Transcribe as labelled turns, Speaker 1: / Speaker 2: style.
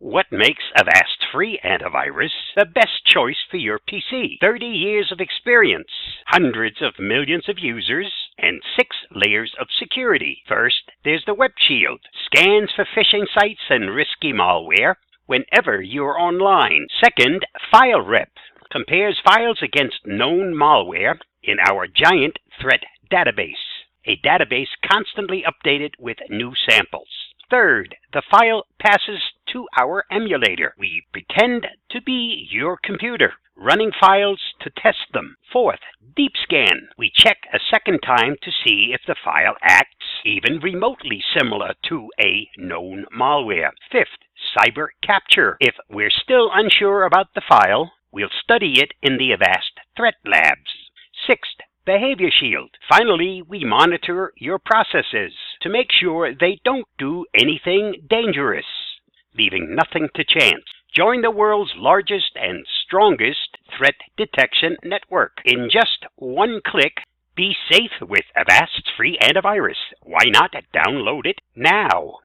Speaker 1: What makes Avast Free Antivirus the best choice for your PC? 30 years of experience, hundreds of millions of users, and 6 layers of security. First, there's the Web Shield. Scans for phishing sites and risky malware whenever you're online. Second, File Rep. Compares files against known malware in our giant threat database, a database constantly updated with new samples. Third, the file passes to our emulator. We pretend to be your computer, running files to test them. Fourth, deep scan. We check a second time to see if the file acts even remotely similar to a known malware. Fifth, cyber capture. If we're still unsure about the file, we'll study it in the Avast Threat Labs. Sixth, Behavior Shield. Finally, we monitor your processes to make sure they don't do anything dangerous, leaving nothing to chance. Join the world's largest and strongest threat detection network. In just one click, be safe with Avast Free Antivirus. Why not download it now?